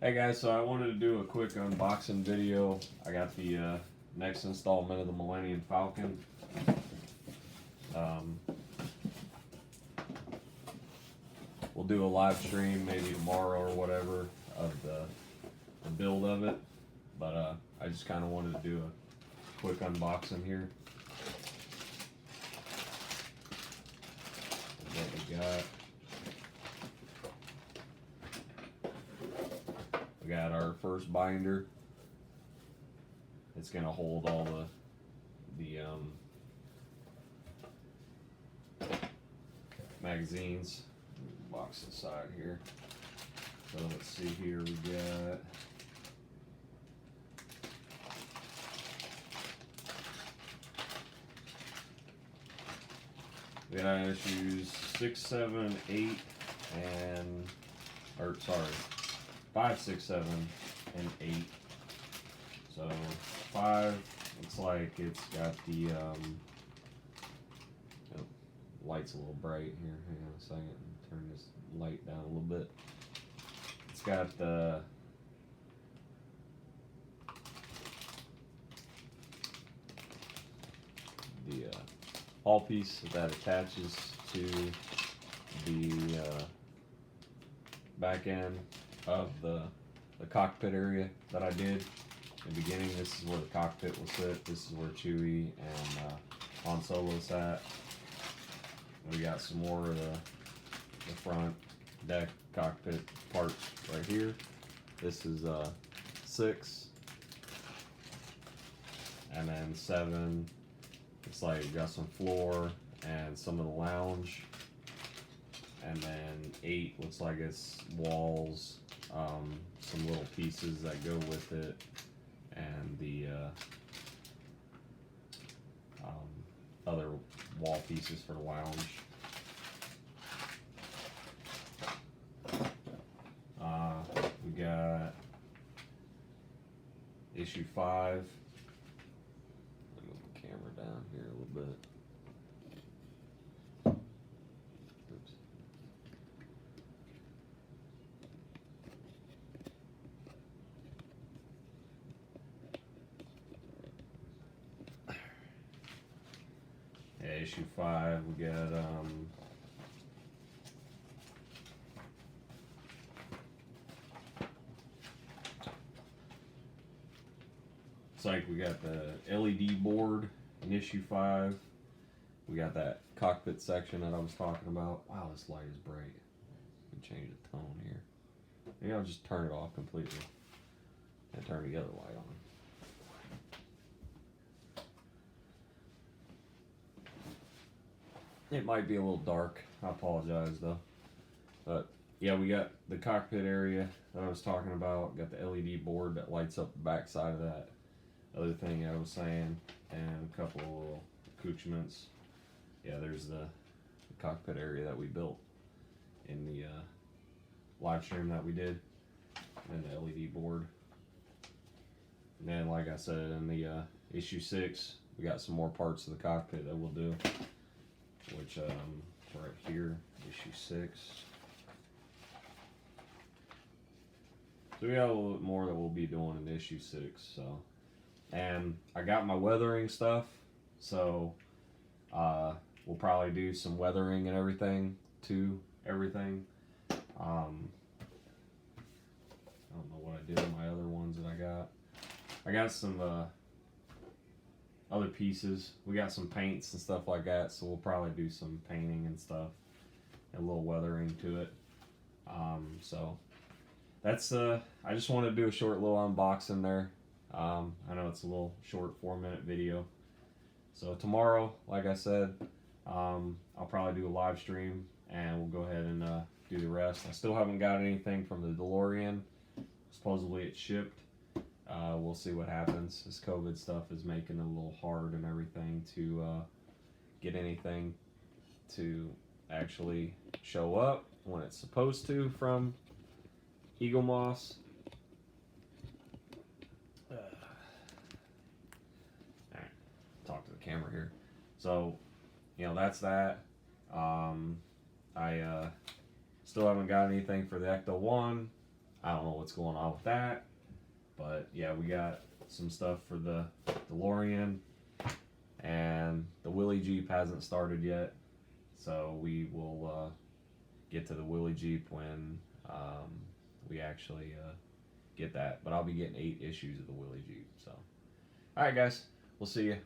Hey guys, so I wanted to do a quick unboxing video. I got the next installment of the Millennium Falcon. We'll do a live stream maybe tomorrow or whatever of the build of it. But I just kind of wanted to do a quick unboxing here. What we got. We got our first binder. It's gonna hold all the magazines. Box inside here. So let's see here. We got issues 6, 7, 8, and 5, 6, 7, and 8. So 5 looks like it's got the oh, light's a little bright here. Hang on a second. Turn this light down a little bit. It's got the all piece that attaches to the back end of the cockpit area that I did in the beginning. This is where the cockpit will sit. This is where Chewie and Han Solo's at. And we got some more of the front deck cockpit parts right here. This is 6, and then 7. It's like you got some floor and some of the lounge, and then 8 looks like it's walls, some little pieces that go with it, and the other wall pieces for the lounge. We got issue 5. Let me move the camera down here a little bit. Oops. Yeah, issue 5. We got it's like we got the LED board in issue 5. We got that cockpit section that I was talking about. Wow, this light is bright. Let me change the tone here. Maybe I'll just turn it off completely and turn the other light on. It might be a little dark. I apologize though. But yeah, we got the cockpit area that I was talking about. Got the LED board that lights up the back side of that other thing I was saying, and a couple of little accoutrements. Yeah, there's the cockpit area that we built in the live stream that we did, and the LED board. And then, like I said, in the issue 6, we got some more parts of the cockpit that we'll do, which right here, issue 6. So we got a little bit more that we'll be doing in issue 6. So, and I got my weathering stuff, so we'll probably do some weathering and everything to everything. I don't know what I did with my other ones that I got. I got some other pieces. We got some paints and stuff like that, so we'll probably do some painting and stuff and a little weathering to it. So that's I just wanted to do a short little unboxing there. I know it's a little short 4-minute video. So tomorrow, like I said, I'll probably do a live stream and we'll go ahead and do the rest. I still haven't got anything from the DeLorean. Supposedly it's shipped. We'll see what happens. This COVID stuff is making it a little hard and everything to get anything to actually show up when it's supposed to from Eagle Moss. Alright, talk to the camera here. So, you know, that's that. I still haven't got anything for the Ecto 1. I don't know what's going on with that. But yeah, we got some stuff for the DeLorean, and the Willie Jeep hasn't started yet. So we will get to the Willie Jeep when we actually get that. But I'll be getting 8 issues of the Willie Jeep. So, all right, guys, we'll see you.